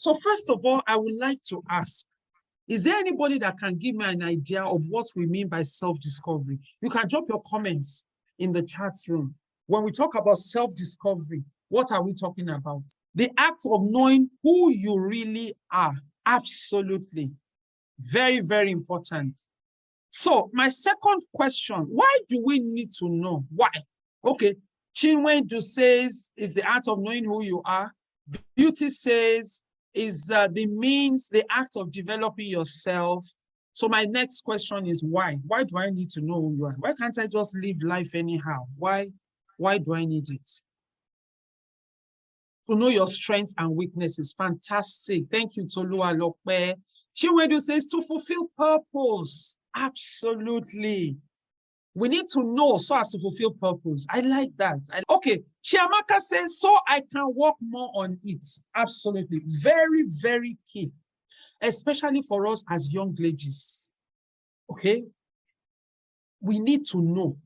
So first of all, I would like to ask, is there anybody that can give me an idea of what we mean by self-discovery? You can drop your comments in the chat room. When we talk about self-discovery, what are we talking about? The act of knowing who you really are. Absolutely. Very, very important. So my second question, why do we need to know? Why? Okay, Chinwendu says is the art of knowing who you are. Beauty says is the means, the act of developing yourself. So my next question is why? Why do I need to know who you are? Why can't I just live life anyhow? Why do I need it? To know your strengths and weaknesses. Fantastic. Thank you, Tolua Lokpe. Chinwendu says to fulfill purpose. Absolutely. We need to know so as to fulfill purpose. I like that. Okay, Chiamaka says, so I can work more on it. Absolutely. Very, very key, especially for us as young ladies. Okay? We need to know.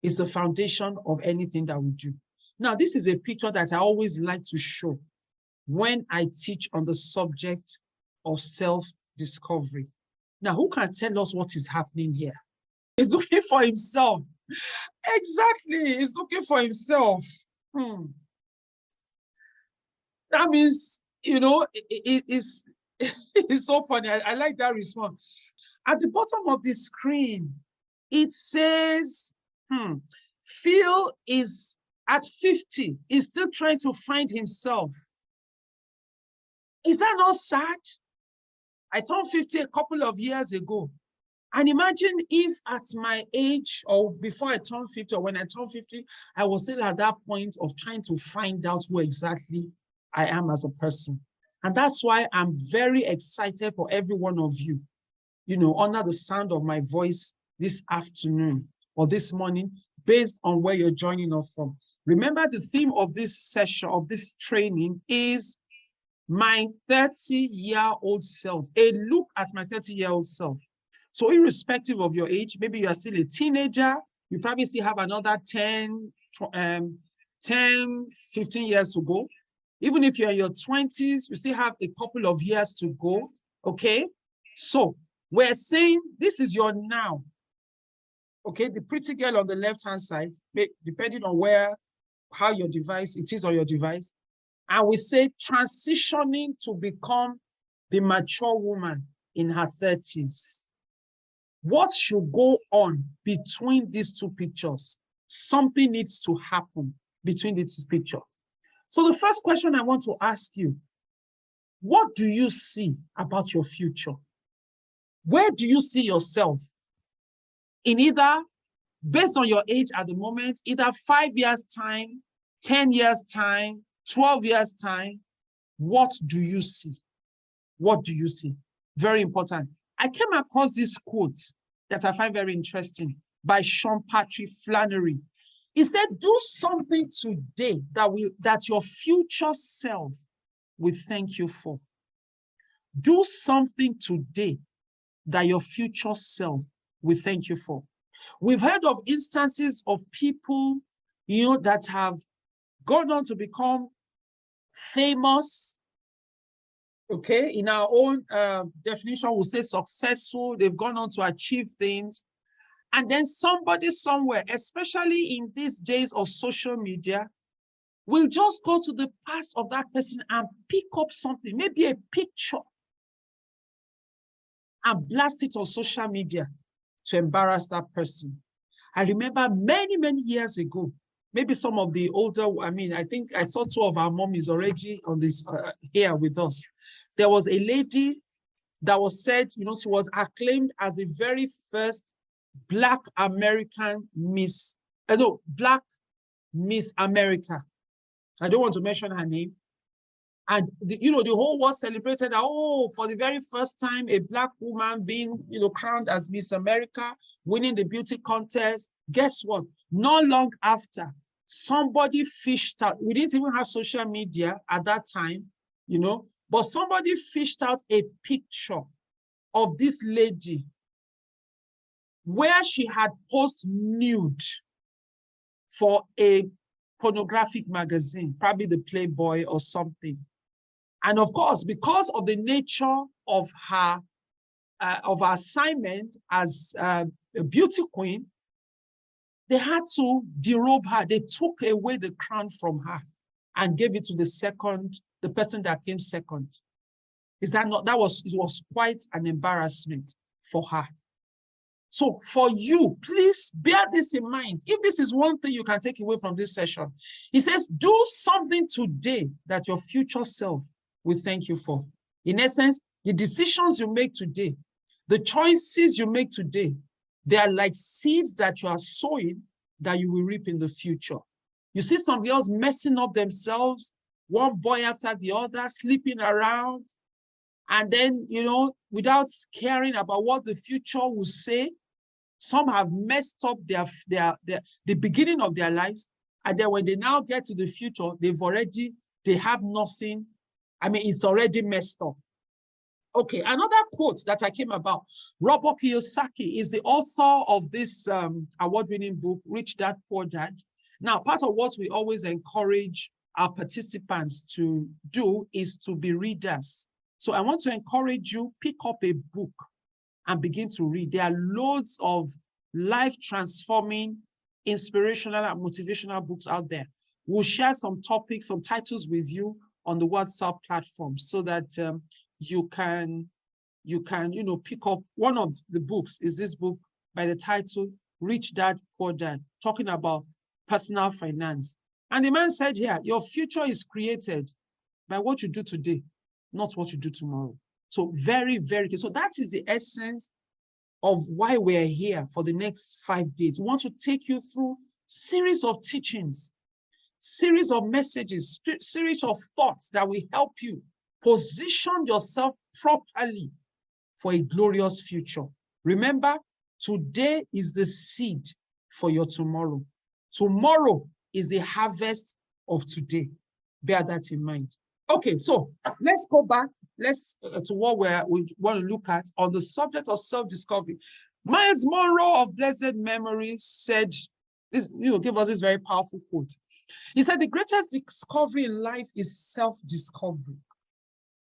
It's the foundation of anything that we do. Now, this is a picture that I always like to show when I teach on the subject of self-discovery. Now, who can tell us what is happening here? He's looking for himself. Exactly, he's looking for himself. That means, you know, it's so funny. I like that response. At the bottom of the screen, it says, Phil is at 50, is still trying to find himself. Is that not sad? I turned 50 a couple of years ago. And imagine if at my age or before I turned 50 or when I turned 50, I was still at that point of trying to find out who exactly I am as a person. And that's why I'm very excited for every one of you, you know, under the sound of my voice this afternoon or this morning, based on where you're joining us from. Remember, the theme of this session, of this training is my 30-year-old self, a look at my 30-year-old self. So irrespective of your age, maybe you are still a teenager, you probably still have another 10, 15 years to go. Even if you're in your 20s, you still have a couple of years to go, okay? So we're saying this is your now, okay? The pretty girl on the left-hand side, depending on how your device, it is on your device, and we say transitioning to become the mature woman in her 30s. What should go on between these two pictures? Something needs to happen between these two pictures. So the first question I want to ask you, what do you see about your future? Where do you see yourself in either, based on your age at the moment, either 5 years' time, 10 years' time, 12 years' time? What do you see? What do you see? Very important. I came across this quote that I find very interesting by Sean Patrick Flannery. He said, do something today that your future self will thank you for. Do something today that your future self will thank you for. We've heard of instances of people, you know, that have gone on to become famous. Okay, in our own definition, we'll say successful. They've gone on to achieve things. And then somebody somewhere, especially in these days of social media, will just go to the past of that person and pick up something, maybe a picture, and blast it on social media to embarrass that person. I remember many, many years ago, maybe some of the older, I think I saw two of our mommies already on this here with us. There was a lady that was said, you know, she was acclaimed as the very first Black American Miss, Black Miss America. I don't want to mention her name. And, you know, the whole world celebrated, for the very first time, a Black woman being, you know, crowned as Miss America, winning the beauty contest. Guess what? Not long after, somebody fished out, we didn't even have social media at that time, you know, but somebody fished out a picture of this lady where she had posed nude for a pornographic magazine, probably the Playboy or something. And of course, because of the nature of her assignment as a beauty queen, they had to derobe her. They took away the crown from her and gave it to the person that came second. Is that not, it was quite an embarrassment for her. So for you, please bear this in mind. If this is one thing you can take away from this session, he says, do something today that your future self will thank you for. In essence, the decisions you make today, the choices you make today, they are like seeds that you are sowing that you will reap in the future. You see some girls messing up themselves, one boy after the other, sleeping around, and then, without caring about what the future will say. Some have messed up the beginning of their lives, and then when they now get to the future, they have nothing. I mean, it's already messed up. Okay, another quote that I came about. Robert Kiyosaki is the author of this award-winning book, Rich Dad, Poor Dad. Now, part of what we always encourage our participants to do is to be readers. So I want to encourage you, pick up a book and begin to read. There are loads of life-transforming, inspirational and motivational books out there. We'll share some topics, some titles with you on the WhatsApp platform so that you can pick up. One of the books is this book by the title Rich Dad, Poor Dad, talking about personal finance. And the man said here, your future is created by what you do today, not what you do tomorrow. So very, very good. So that is the essence of why we're here for the next 5 days. We want to take you through series of teachings, series of messages, series of thoughts that will help you position yourself properly for a glorious future. Remember, today is the seed for your tomorrow. Tomorrow is the harvest of today. Bear that in mind. Okay, so let's go back. Let's to what we want to look at on the subject of self-discovery. Miles Monroe of blessed memory said this, give us this very powerful quote. He said, the greatest discovery in life is self-discovery.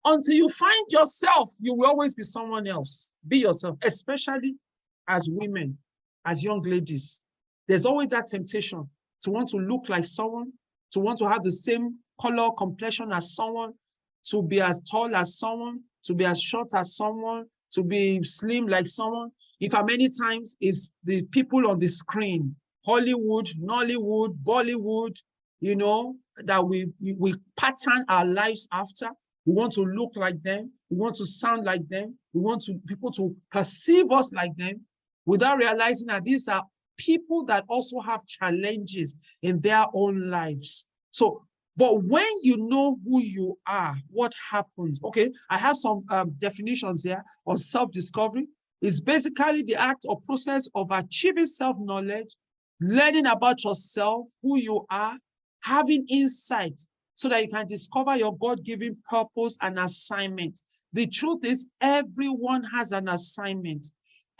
Until you find yourself, you will always be someone else. Be yourself, especially as women, as young ladies. There's always that temptation to want to look like someone, to want to have the same color, complexion as someone, to be as tall as someone, to be as short as someone, to be slim like someone. In fact, many times it's the people on the screen, Hollywood, Nollywood, Bollywood, that we pattern our lives after. We want to look like them. We want to sound like them. We want people to perceive us like them without realizing that these are people that also have challenges in their own lives. So, but when you know who you are, what happens? Okay, I have some definitions here on self-discovery. It's basically the act or process of achieving self-knowledge, learning about yourself, who you are, having insight so that you can discover your God-given purpose and assignment. The truth is, everyone has an assignment.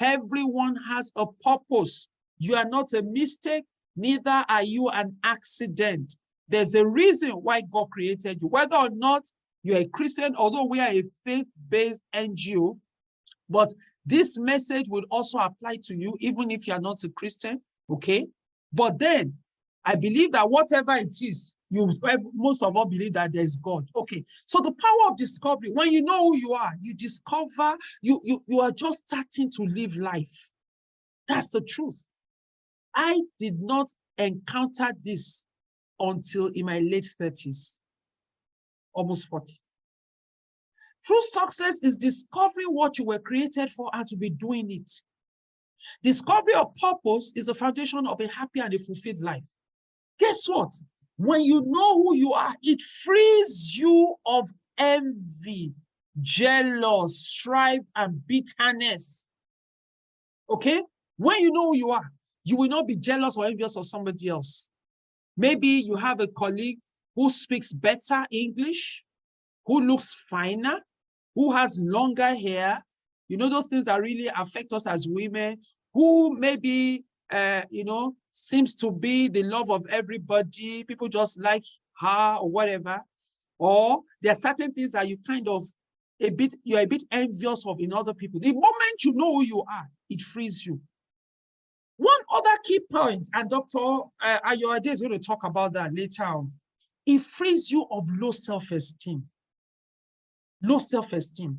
Everyone has a purpose. You are not a mistake, neither are you an accident. There's a reason why God created you. Whether or not you're a Christian, although we are a faith-based NGO, but this message would also apply to you, even if you are not a Christian, okay? But then, I believe that whatever it is, most of us believe that there's God. Okay, so the power of discovery, when you know who you are, you discover, you are just starting to live life. That's the truth. I did not encounter this until in my late 30s, almost 40. True success is discovering what you were created for and to be doing it. Discovery of purpose is the foundation of a happy and a fulfilled life. Guess what? When you know who you are, it frees you of envy, jealous, strife, and bitterness. Okay? When you know who you are, you will not be jealous or envious of somebody else. Maybe you have a colleague who speaks better English, who looks finer, who has longer hair. Those things that really affect us as women, who maybe, seems to be the love of everybody. People just like her or whatever. or there are certain things that you kind of you're a bit envious of in other people. The moment you know who you are, it frees you. One other key point, and Dr. Ayoade is going to talk about that later on, it frees you of low self-esteem. Low self-esteem.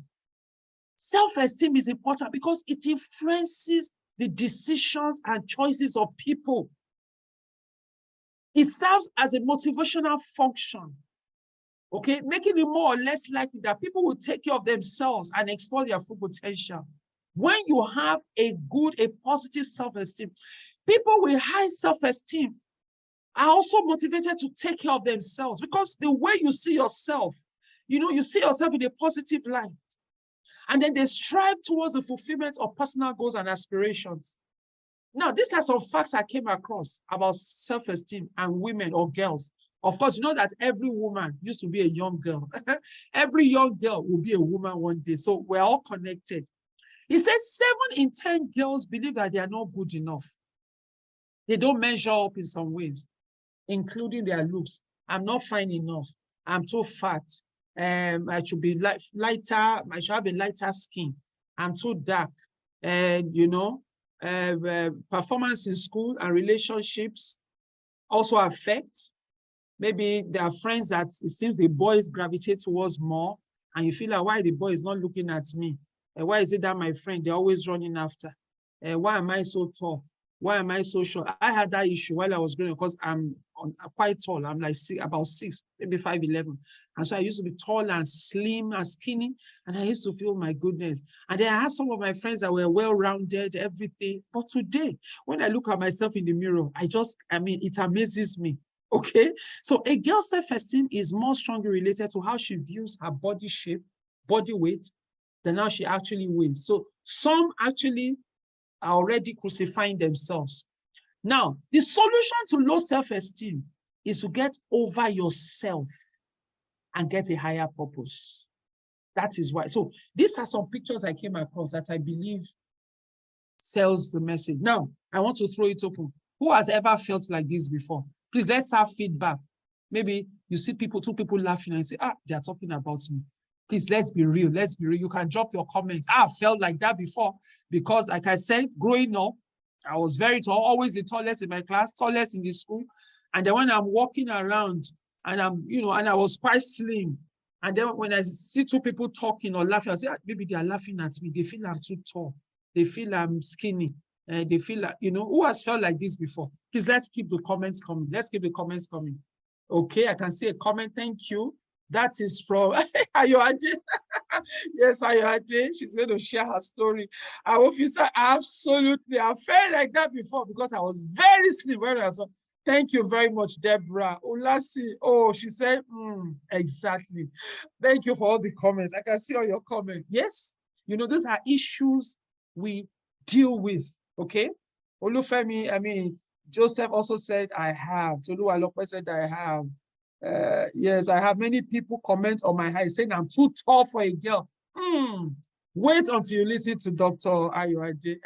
Self-esteem is important because it influences the decisions and choices of people. It serves as a motivational function, okay, making it more or less likely that people will take care of themselves and explore their full potential. When you have a positive self-esteem, people with high self-esteem are also motivated to take care of themselves because the way you see yourself, you see yourself in a positive light. And then they strive towards the fulfillment of personal goals and aspirations. Now, these are some facts I came across about self-esteem and women or girls. Of course, you know that every woman used to be a young girl. Every young girl will be a woman one day. So we're all connected. He says 7 in 10 girls believe that they are not good enough. They don't measure up in some ways, including their looks. I'm not fine enough. I'm too fat. I should be lighter. I should have a lighter skin. I'm too dark. Performance in school and relationships also affect. Maybe there are friends that it seems the boys gravitate towards more, and you feel like, why the boy is not looking at me? Why is it that my friend, they're always running after? Why am I so tall? Why am I so short? I had that issue while I was growing up because I'm quite tall. I'm like about 6, maybe 5'11". And so I used to be tall and slim and skinny. And I used to feel, my goodness. And then I had some of my friends that were well-rounded, everything. But today, when I look at myself in the mirror, it amazes me. Okay? So a girl's self-esteem is more strongly related to how she views her body shape, body weight, than how she actually weighs. So some actually are already crucifying themselves. Now, the solution to low self-esteem is to get over yourself and get a higher purpose. That is why. So these are some pictures I came across that I believe sells the message. Now, I want to throw it open. Who has ever felt like this before? Please, let's have feedback. Maybe you see two people laughing and say, they are talking about me. Please, let's be real. Let's be real. You can drop your comment. I felt like that before because, like I said, growing up, I was very tall, always the tallest in my class, tallest in the school. And then when I'm walking around and and I was quite slim. And then when I see 2 people talking or laughing, I say, maybe they are laughing at me. They feel I'm too tall. They feel I'm skinny. They feel like, who has felt like this before? Please, let's keep the comments coming. Let's keep the comments coming. Okay, I can see a comment. Thank you. That is from Ayoade. Yes, Ayoade. She's going to share her story. I hope you said, absolutely. I felt like that before because I was very slim when I was. Thank you very much, Deborah. Ulasi. Oh, she said, exactly. Thank you for all the comments. I can see all your comments. Yes, those are issues we deal with. Okay. Olufemi, Joseph also said, I have. Tolu Alope said, I have. Yes, I have many people comment on my height saying I'm too tall for a girl. Wait until you listen to Dr. Ayoade.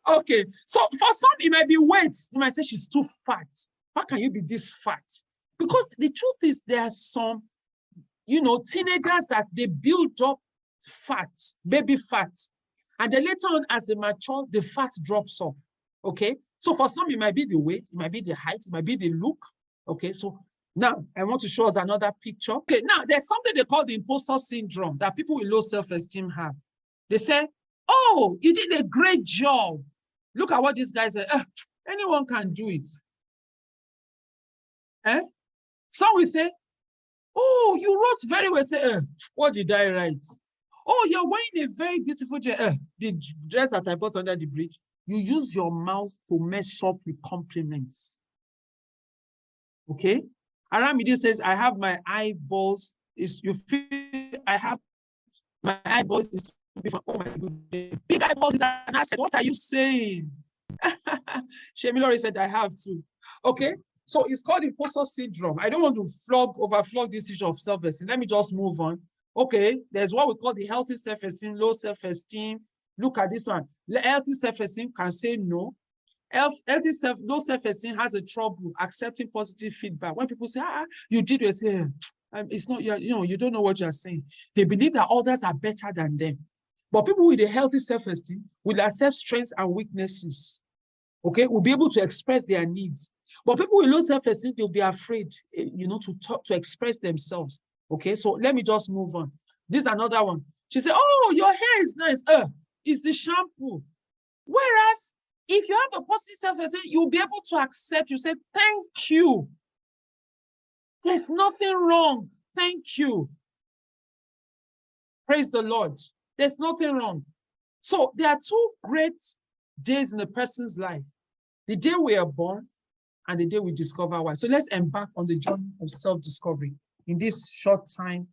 Okay, so for some, it might be weight. You might say she's too fat. How can you be this fat? Because the truth is there are some, teenagers that they build up fat, baby fat. And then later on, as they mature, the fat drops off. Okay, so for some, it might be the weight, it might be the height, it might be the look. Okay, so now, I want to show us another picture. Okay, now there's something they call the imposter syndrome that people with low self-esteem have. They say, oh, you did a great job. Look at what this guy said. Anyone can do it. Some will say, oh, you wrote very well. Say, what did I write? Oh, you're wearing a very beautiful dress. The dress that I bought under the bridge. You use your mouth to mess up with compliments. Okay? Aramide says, I have my eyeballs. I have my eyeballs is too big. Oh my goodness. Big eyeballs is an asset. What are you saying? Shemilori said, I have to. Okay. So it's called imposter syndrome. I don't want to overflog this issue of self-esteem. Let me just move on. Okay. There's what we call the healthy self-esteem, low self-esteem. Look at this one. Healthy self-esteem can say no. Low self-esteem has a trouble accepting positive feedback. When people say, you did, you say, It's not, you don't know what you're saying. They believe that others are better than them. But people with a healthy self-esteem will accept strengths and weaknesses. Okay, will be able to express their needs. But people with low self-esteem, they'll be afraid, to talk, to express themselves. Okay, so let me just move on. This is another one. She said, oh, your hair is nice. It's the shampoo. Whereas if you have a positive self-esteem, you'll be able to accept. You say, thank you. There's nothing wrong. Thank you. Praise the Lord. There's nothing wrong. So there are two great days in a person's life. The day we are born and the day we discover why. So let's embark on the journey of self-discovery in this short time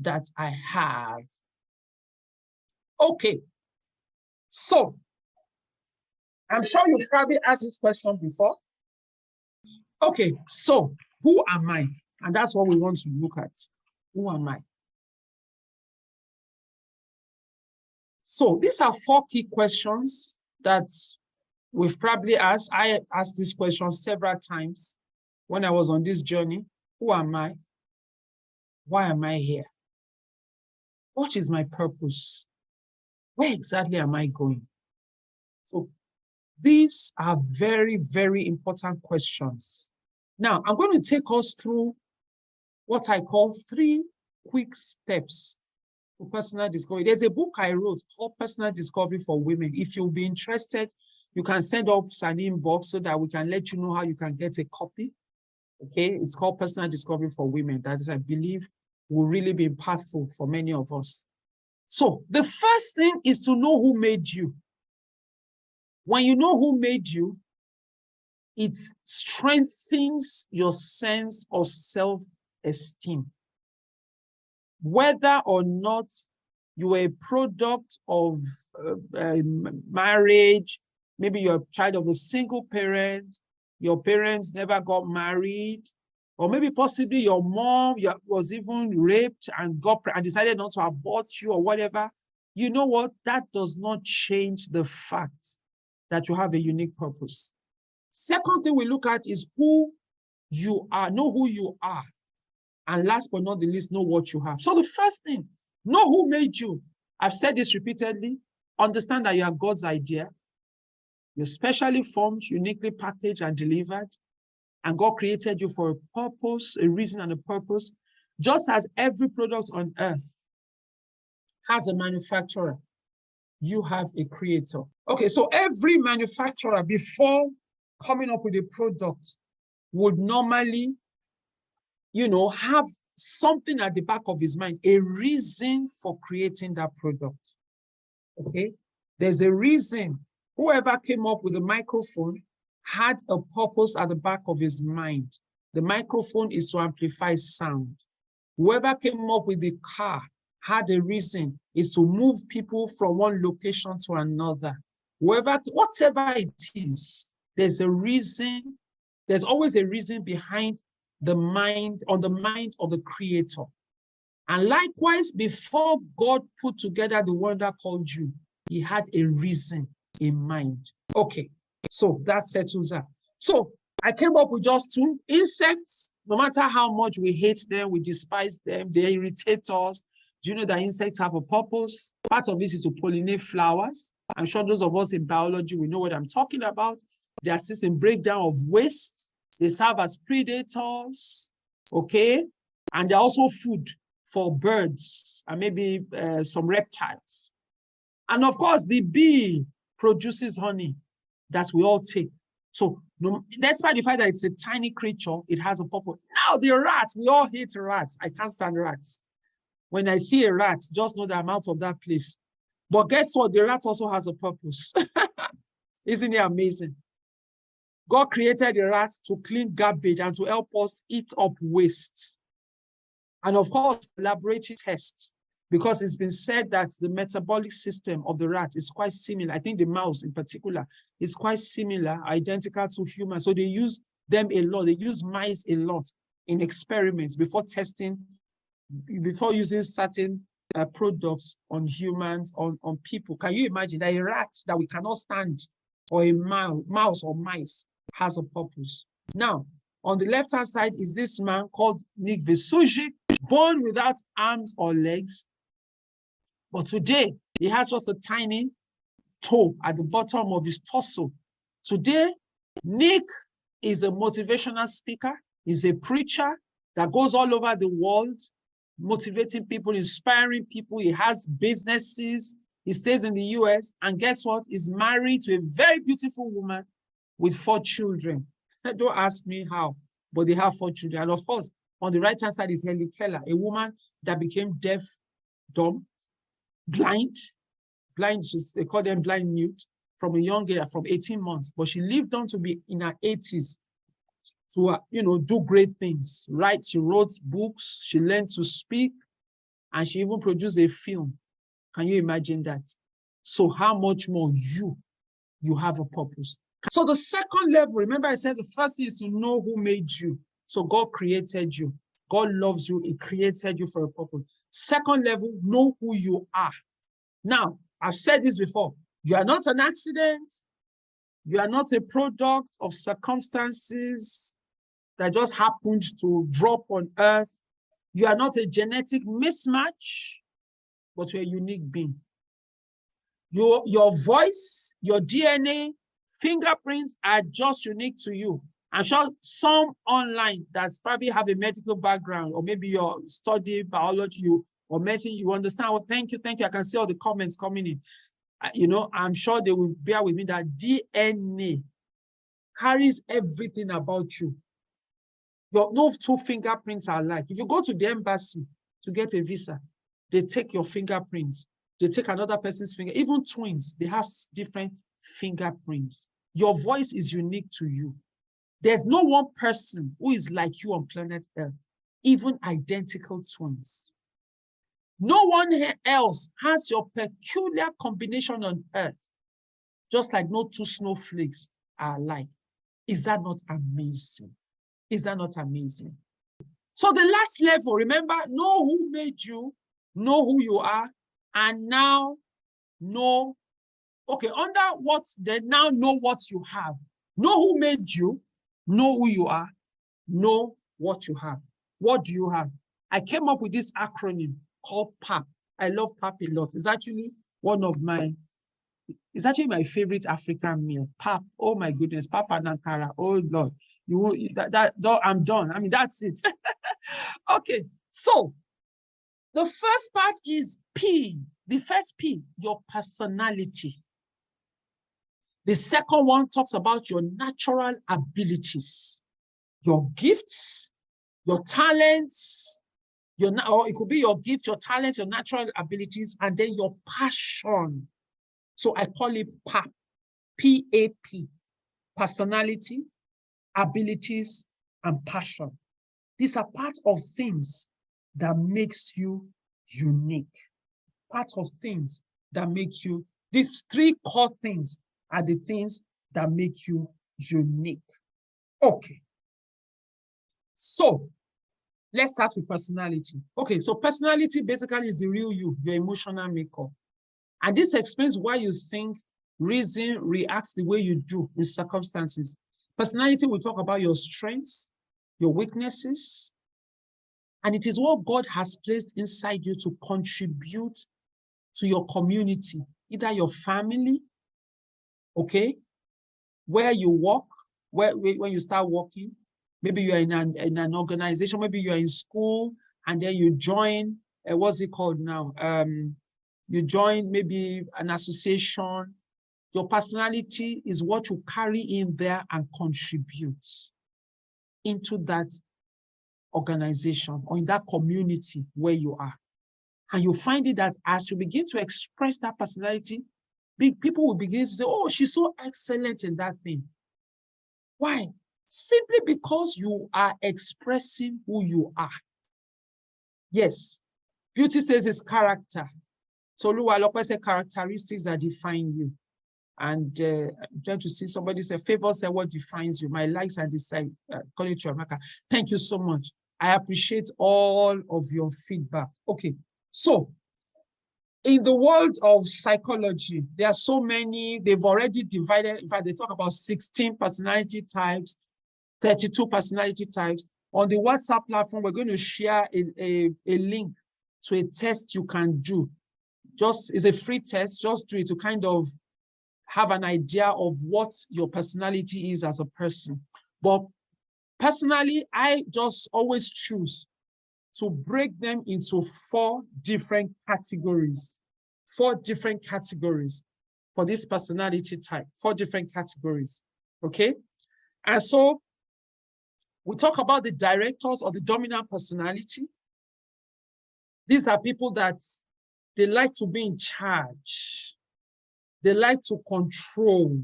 that I have. Okay. So I'm sure you've probably asked this question before. Okay, so who am I? And that's what we want to look at. Who am I? So these are 4 key questions that we've probably asked. I asked this question several times when I was on this journey. Who am I? Why am I here? What is my purpose? Where exactly am I going? So these are very, very important questions. Now, I'm going to take us through what I call 3 quick steps to personal discovery. There's a book I wrote called Personal Discovery for Women. If you'll be interested, you can send us an inbox so that we can let you know how you can get a copy. Okay, it's called Personal Discovery for Women. That is, I believe, will really be impactful for many of us. So the first thing is to know who made you. When you know who made you, it strengthens your sense of self-esteem. Whether or not you are a product of marriage, maybe you're a child of a single parent, your parents never got married, or maybe possibly your mom was even raped and decided not to abort you or whatever. You know what? That does not change the fact that you have a unique purpose. Second thing we look at is who you are. Know who you are. And last but not the least, know what you have. So the first thing, know who made you. I've said this repeatedly. Understand that you are God's idea. You're specially formed, uniquely packaged and delivered. And God created you for a purpose, a reason and a purpose. Just as every product on earth has a manufacturer, you have a creator. Okay, so every manufacturer, before coming up with a product, would normally, have something at the back of his mind, a reason for creating that product. Okay, there's a reason. Whoever came up with the microphone had a purpose at the back of his mind. The microphone is to amplify sound. Whoever came up with the car had a reason, is to move people from one location to another. Whatever it is, there's a reason. There's always a reason behind the mind, on the mind of the creator. And likewise, before God put together the world that called you, he had a reason in mind. Okay, so that settles that. So I came up with just 2 insects. No matter how much we hate them, we despise them, they irritate us. Do you know that insects have a purpose? Part of this is to pollinate flowers. I'm sure those of us in biology, we know what I'm talking about. They assist in breakdown of waste. They serve as predators, okay? And they're also food for birds and maybe some reptiles. And of course, the bee produces honey that we all take. So despite the fact that it's a tiny creature, it has a purpose. Now the rat, we all hate rats. I can't stand rats. When I see a rat, just know that I'm out of that place. But guess what? The rat also has a purpose. Isn't it amazing? God created the rat to clean garbage and to help us eat up waste. And of course, laboratory tests, because it's been said that the metabolic system of the rat is quite similar. I think the mouse in particular is quite similar, identical to humans. So they use them a lot. They use mice a lot in experiments before testing, before using certain products on humans, on people. Can you imagine that a rat that we cannot stand, or a mouse or mice, has a purpose? Now, on the left-hand side is this man called Nick Vujicic. born without arms or legs, but today he has just a tiny toe at the bottom of his torso. Today, Nick is a motivational speaker. He's a preacher that goes all over the world, motivating people, inspiring people. He has businesses. He stays in the US. And guess what? He's married to a very beautiful woman with 4 children. Don't ask me how, but they have 4 children. And of course, on the right-hand side is Helen Keller, a woman that became deaf, dumb, blind, they call them blind mute, from a young age, from 18 months. But she lived on to be in her 80s to, do great things, right? She wrote books, she learned to speak, and she even produced a film. Can you imagine that? So how much more you have a purpose. So the second level, remember I said the first thing is to know who made you. So God created you. God loves you. He created you for a purpose. Second level, know who you are. Now, I've said this before. You are not an accident. You are not a product of circumstances that just happened to drop on earth. You are not a genetic mismatch, but you're a unique being. Your voice, your DNA, fingerprints are just unique to you. I'm sure some online that probably have a medical background, or maybe you study biology or medicine, you understand. Well, thank you. I can see all the comments coming in. I'm sure they will bear with me that DNA carries everything about you. No 2 fingerprints are alike. If you go to the embassy to get a visa, they take your fingerprints. They take another person's finger. Even twins, they have different fingerprints. Your voice is unique to you. There's no one person who is like you on planet Earth, even identical twins. No one else has your peculiar combination on Earth, just like no 2 snowflakes are alike. Is that not amazing? Is that not amazing? So the last level, remember, know who made you, know who you are, and now know, okay, under what, then now know what you have. Know who made you, know who you are, know what you have. What do you have? I came up with this acronym called PAP. I love PAP a lot. It's actually it's actually my favorite African meal. PAP. Oh my goodness, PAP and Ankara. Oh Lord, I'm done. I mean, that's it. Okay, so the first part is P. The first P, your personality. The second one talks about your natural abilities, your gifts, your talents, or it could be your gift, your talents, your natural abilities, and then your passion. So I call it PAP, P-A-P, personality, abilities, and passion. These are part of things that makes you unique. Part of things that make you, these 3 core things are the things that make you unique. Okay. So let's start with personality. Okay, so personality basically is the real you, your emotional makeup. And this explains why you think, reason, react the way you do in circumstances. Personality will talk about your strengths, your weaknesses, and it is what God has placed inside you to contribute to your community, either your family, okay, where you work, when you start working, maybe you're in an organization, maybe you're in school, and then you join, what's it called now? You join maybe an association. Your personality is what you carry in there and contribute into that organization or in that community where you are. And you find it that as you begin to express that personality, people will begin to say, oh, she's so excellent in that thing. Why? Simply because you are expressing who you are. Yes, beauty says it's character. So Oluwalope said characteristics that define you. And I'm trying to see somebody say, favor said what defines you. My likes and dislikes, thank you so much. I appreciate all of your feedback. Okay, so in the world of psychology, there are so many, they've already divided, in fact, they talk about 16 personality types, 32 personality types. On the WhatsApp platform, we're going to share a link to a test you can do. It's a free test, just do it to kind of have an idea of what your personality is as a person. But personally, I just always choose to break them into 4 different categories. 4 different categories for this personality type, 4 different categories, okay? And so we talk about the directors or the dominant personality. These are people that they like to be in charge. They like to control.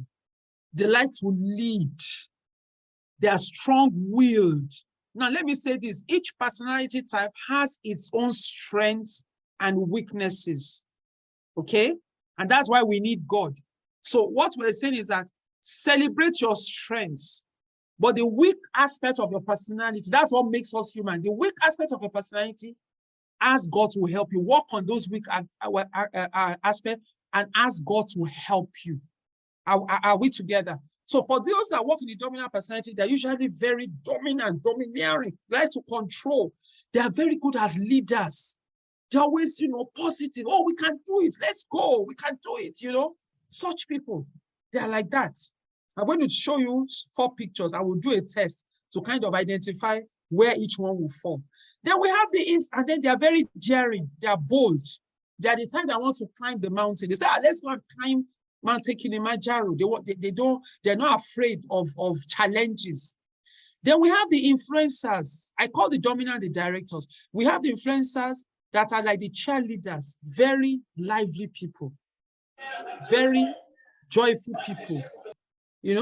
They like to lead. They are strong-willed. Now, let me say this. Each personality type has its own strengths and weaknesses, okay? And that's why we need God. So what we're saying is that celebrate your strengths, but the weak aspect of your personality, that's what makes us human. The weak aspect of your personality, ask God to help you. Work on those weak aspects and ask God to help you. Are we together? So for those that work in the dominant personality, they're usually very dominant, domineering, like to control. They are very good as leaders. They're always, positive. Oh, we can do it. Let's go. We can do it, Such people, they are like that. I'm going to show you 4 pictures. I will do a test to kind of identify where each one will fall. Then we have and then they are very daring. They are bold. They are the time that want to climb the mountain. They say, let's go and climb Mountain Kilimanjaro. They're not afraid of challenges. Then we have the influencers. I call the dominant the directors. We have the influencers that are like the cheerleaders, very lively people, very joyful people.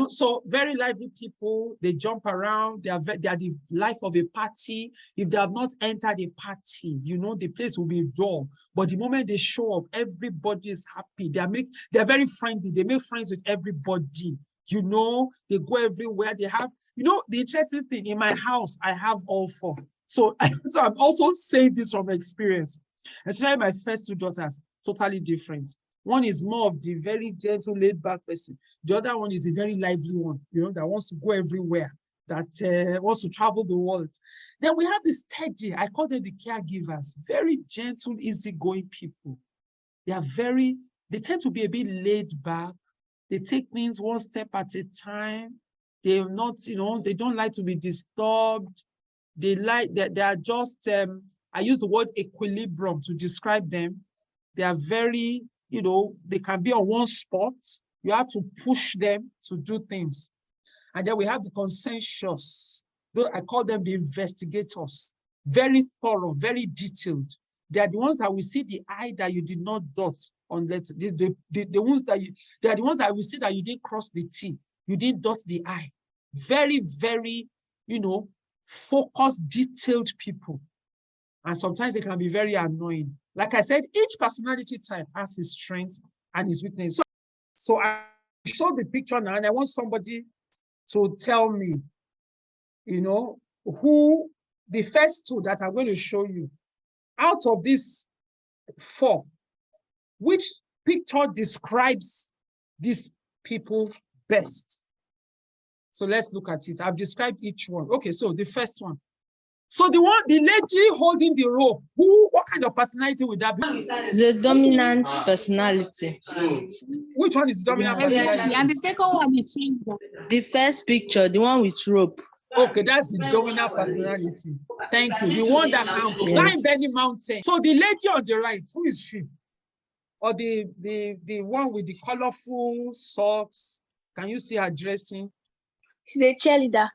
So very lively people, they jump around, they are the life of a party. If they have not entered a party, the place will be dull. But the moment they show up, everybody is happy. They're very friendly. They make friends with everybody. They go everywhere. They have, the interesting thing, in my house, I have all 4. So I'm also saying this from experience. Especially my first 2 daughters, totally different. One is more of the very gentle, laid-back person. The other one is a very lively one, that wants to go everywhere, that wants to travel the world. Then we have the steady, I call them the caregivers, very gentle, easygoing people. They tend to be a bit laid back. They take things one step at a time. They're not, they don't like to be disturbed. They are just, I use the word equilibrium to describe them. They are very, they can be on one spot. You have to push them to do things. And then we have the conscientious. I call them the investigators. Very thorough, very detailed. They are the ones that will see the I that you did not dot on letter. They are the ones that will see that you didn't cross the T. You didn't dot the I. Very, very, focused, detailed people. And sometimes they can be very annoying. Like I said, each personality type has his strengths and his weakness. So I show the picture now, and I want somebody to tell me, who the first 2 that I'm going to show you, out of these 4, which picture describes these people best? So let's look at it. I've described each one. Okay, so the first one. So the lady holding the rope, what kind of personality would that be? The dominant personality. Which one is dominant personality? And the second one is the first picture, the one with rope. Okay, that's the dominant personality. Thank you. The one that can climb any mountain. So the lady on the right, who is she? Or the one with the colorful socks? Can you see her dressing? she's a cheerleader.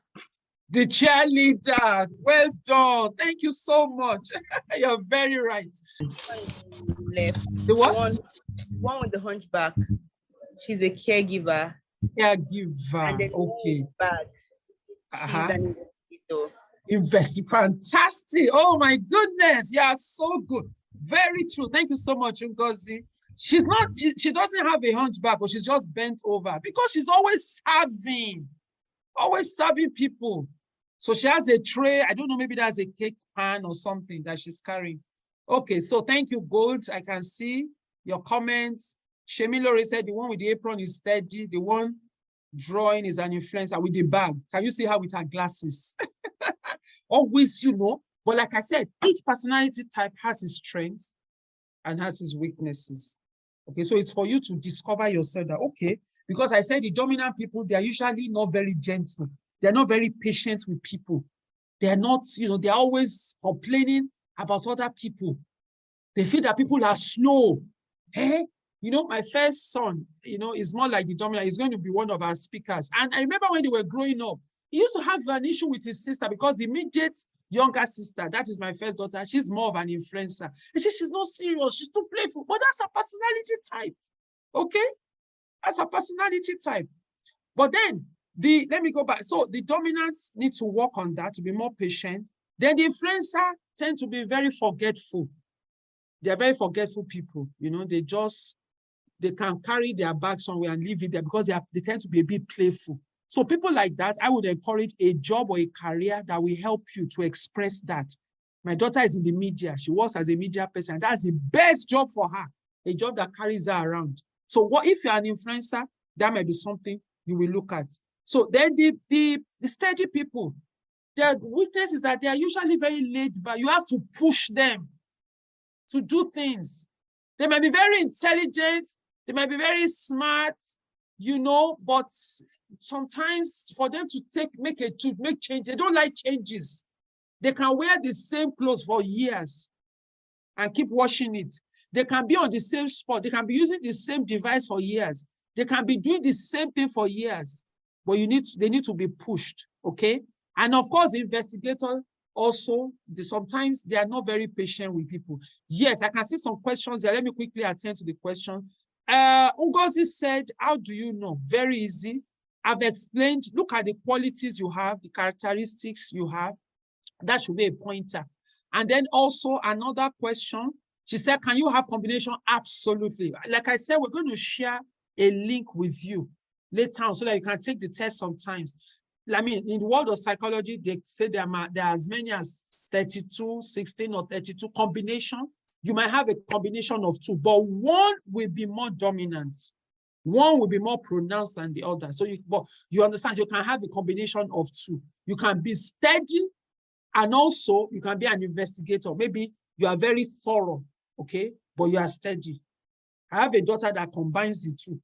The cheerleader. Well done. Thank you so much. You're very right. Left. The what? One with the hunchback. She's a caregiver. Caregiver. And then Okay. Bag. She's an investigator. Fantastic. Oh my goodness. You are so good. Very true. Thank you so much, Ngozi. She doesn't have a hunchback, but she's just bent over because she's always serving people. So she has a tray. I don't know, maybe that's a cake pan or something that she's carrying. Okay, so thank you, Gold. I can see your comments. Shemilore said the one with the apron is steady. The one drawing is an influencer with the bag. Can you see her with her glasses? always, but like I said, each personality type has its strengths and has its weaknesses. Okay, so it's for you to discover yourself that, okay, because I said the dominant people, they are usually not very gentle. They're not very patient with people. They're not, they're always complaining about other people. They feel that people are slow. Hey, my first son, is more like the dominant. He's going to be one of our speakers. And I remember when they were growing up, he used to have an issue with his sister because the immediate younger sister, that is my first daughter, she's more of an influencer. And she's not serious. She's too playful. But that's her personality type. Okay? That's her personality type. But then, let me go back. So the dominants need to work on that, to be more patient. Then the influencer tend to be very forgetful. They're very forgetful people. They can carry their bag somewhere and leave it there because they tend to be a bit playful. So people like that, I would encourage a job or a career that will help you to express that. My daughter is in the media. She works as a media person. That's the best job for her, a job that carries her around. So what if you're an influencer, that might be something you will look at. So then the steady people, their weakness is that they are usually very laid back. You have to push them to do things. They might be very intelligent, they might be very smart, but sometimes for them to make change, they don't like changes. They can wear the same clothes for years and keep washing it. They can be on the same spot. They can be using the same device for years. They can be doing the same thing for years, but they need to be pushed, okay? And of course, the investigator also, sometimes they are not very patient with people. Yes, I can see some questions there. Let me quickly attend to the question. Ngozi said, how do you know? Very easy. I've explained, look at the qualities you have, the characteristics you have. That should be a pointer. And then also another question, she said, can you have combination? Absolutely. Like I said, we're going to share a link with you later on so that you can take the test sometimes. I mean, in the world of psychology, they say there are as many as 32, 16, or 32 combination. You might have a combination of two, but one will be more dominant. One will be more pronounced than the other. So you understand, you can have a combination of two. You can be steady, and also you can be an investigator. Maybe you are very thorough, okay, but you are steady. I have a daughter that combines the two,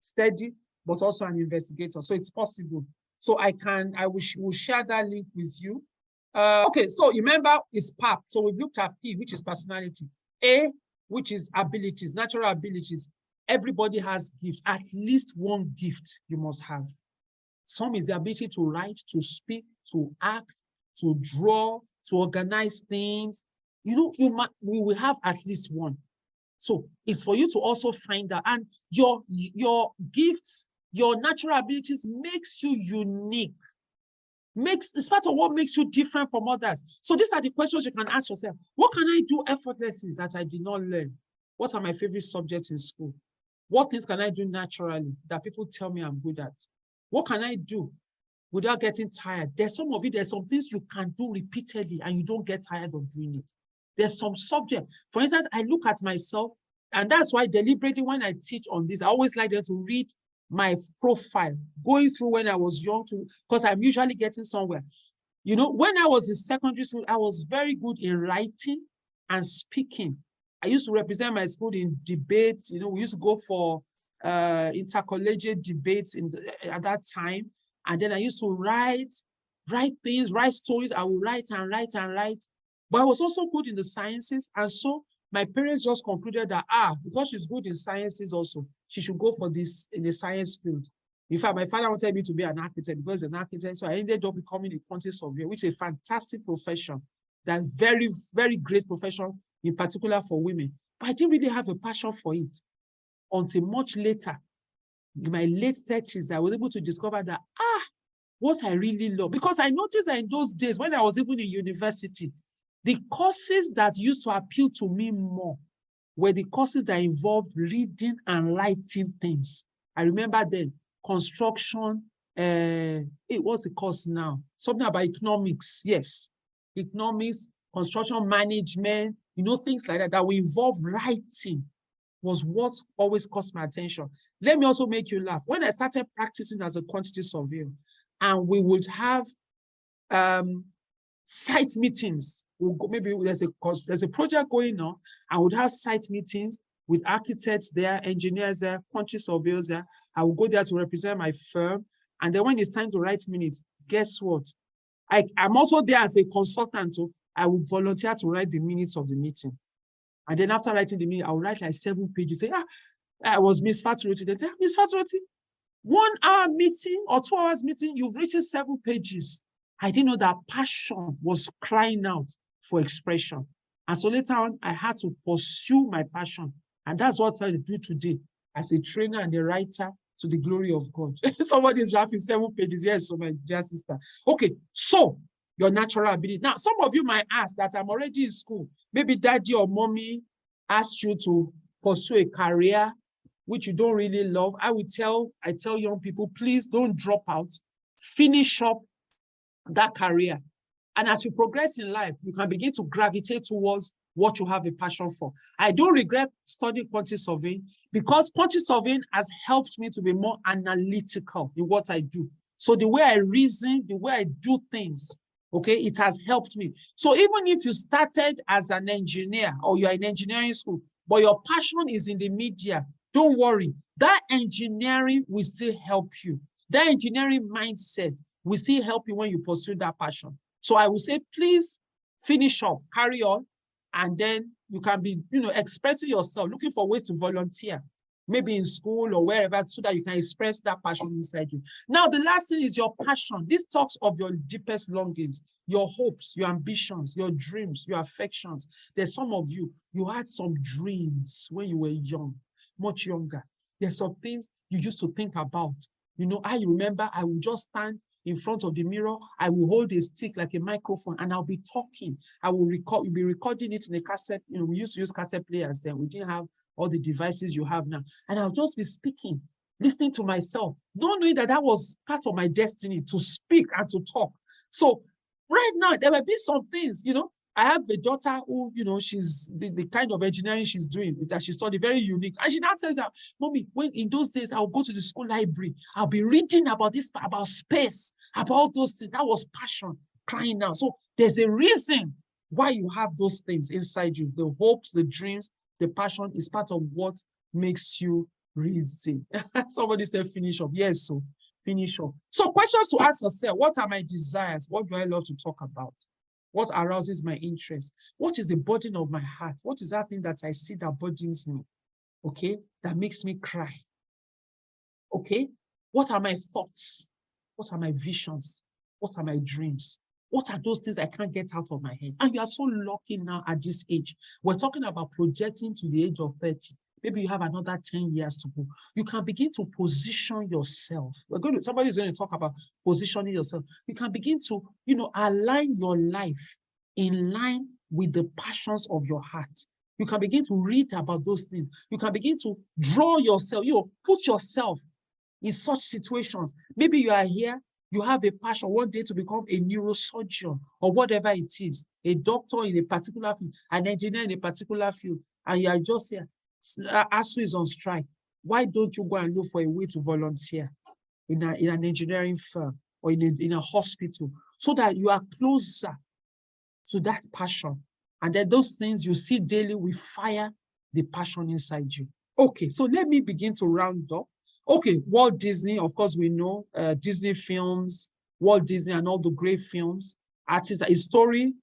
steady, but also an investigator. So it's possible. So will share that link with you. Okay, so remember it's PAP. So we've looked at P, which is personality. A, which is abilities, natural abilities. Everybody has gifts. At least one gift you must have. Some is the ability to write, to speak, to act, to draw, to organize things. We will have at least one. So it's for you to also find out. And your gifts, your natural abilities makes you unique. It's part of what makes you different from others. So these are the questions you can ask yourself. What can I do effortlessly that I did not learn? What are my favorite subjects in school? What things can I do naturally that people tell me I'm good at? What can I do without getting tired? There's some things you can do repeatedly and you don't get tired of doing it. There's some subject. For instance, I look at myself, and that's why deliberately when I teach on this, I always like them to read my profile, going through when I was young, because I'm usually getting somewhere. When I was in secondary school, I was very good in writing and speaking. I used to represent my school in debates. We used to go for intercollegiate debates at that time. And then I used to write things, write stories. I would write and write and write. But I was also good in the sciences. And so my parents just concluded that, because she's good in sciences also, she should go for this in the science field. In fact, my father wanted me to be an architect because he's an architect. So I ended up becoming a quantity surveyor, which is a fantastic profession. That's very, very great profession, in particular for women. But I didn't really have a passion for it until much later, in my late 30s, I was able to discover that, what I really love. Because I noticed that in those days, when I was even in university, the courses that used to appeal to me more were the courses that involved reading and writing things. I remember then, construction, what's the course now? Something about economics, yes. Economics, construction management, things like that will involve writing was what always caught my attention. Let me also make you laugh. When I started practicing as a quantity surveyor, and we would have site meetings. We'll go, maybe there's a project going on, and we'll have site meetings with architects there, engineers there, quantity surveyors there. I will go there to represent my firm. And then when it's time to write minutes, guess what? I'm also there as a consultant. So I will volunteer to write the minutes of the meeting. And then after writing the minute, I'll write like 7 pages. Say, I was Miss Faturoti. They say, Miss Faturoti, 1 hour meeting or 2 hours meeting, you've written 7 pages. I didn't know that passion was crying out for expression. And so later on, I had to pursue my passion. And that's what I do today as a trainer and a writer to the glory of God. Somebody is laughing, 7 pages. Yes, so my dear sister. Okay, so your natural ability. Now, some of you might ask that I'm already in school. Maybe daddy or mommy asked you to pursue a career which you don't really love. I tell young people, please don't drop out. Finish up that career. And as you progress in life, you can begin to gravitate towards what you have a passion for. I don't regret studying quantity surveying because quantity surveying has helped me to be more analytical in what I do. So the way I reason, the way I do things, okay, it has helped me. So even if you started as an engineer or you're in engineering school, but your passion is in the media, don't worry. That engineering will still help you. That engineering mindset will still help you when you pursue that passion. So I would say, please finish up, carry on, and then you can be, expressing yourself, looking for ways to volunteer, maybe in school or wherever, so that you can express that passion inside you. Now, the last thing is your passion. This talks of your deepest longings, your hopes, your ambitions, your dreams, your affections. There's some of you, you had some dreams when you were young, much younger. There's some things you used to think about. I remember I would just stand in front of the mirror. I will hold a stick like a microphone and I'll be talking. I will record, you'll be recording it in a cassette. We used to use cassette players then. We didn't have all the devices you have now. And I'll just be speaking, listening to myself, not knowing that that was part of my destiny to speak and to talk. So right now, there will be some things, I have a daughter who, she's the kind of engineering she's doing, that she studied, very unique. And she now tells that, Mommy, when in those days, I'll go to the school library, I'll be reading about this, about space, about those things. That was passion crying out. So there's a reason why you have those things inside you. The hopes, the dreams, the passion is part of what makes you reason. Somebody said finish up. Yes, so finish up. So questions to ask yourself: what are my desires? What do I love to talk about? What arouses my interest? What is the burden of my heart? What is that thing that I see that burdens me? Okay, that makes me cry. Okay, what are my thoughts? What are my visions? What are my dreams? What are those things I can't get out of my head? And you are so lucky now at this age. We're talking about projecting to the age of 30. Maybe you have another 10 years to go. You can begin to position yourself. Somebody's going to talk about positioning yourself. You can begin to, align your life in line with the passions of your heart. You can begin to read about those things. You can begin to draw yourself, put yourself in such situations. Maybe you are here, you have a passion one day to become a neurosurgeon or whatever it is, a doctor in a particular field, an engineer in a particular field, and you are just here. ASU is on strike. Why don't you go and look for a way to volunteer in an engineering firm or in a hospital, so that you are closer to that passion? And then those things you see daily will fire the passion inside you. Okay, so let me begin to round up. Okay, Walt Disney, of course, we know Disney films, Walt Disney and all the great films, artists, his story.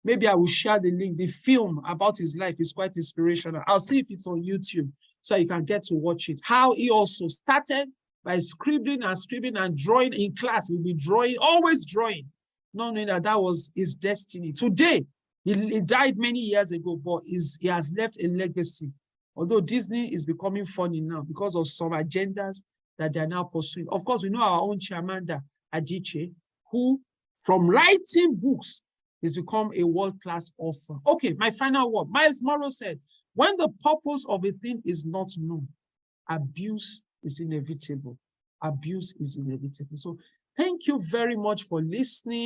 Maybe I will share the link. The film about his life is quite inspirational. I'll see if it's on YouTube so you can get to watch it. How he also started by scribbling and drawing in class. He'll be drawing, always drawing, not knowing that that was his destiny. Today, he died many years ago, but he has left a legacy. Although Disney is becoming funny now because of some agendas that they are now pursuing. Of course, we know our own Chimamanda Adichie, who from writing books has become a world-class author. Okay, my final word. Miles Morrow said, when the purpose of a thing is not known, abuse is inevitable. Abuse is inevitable. So thank you very much for listening.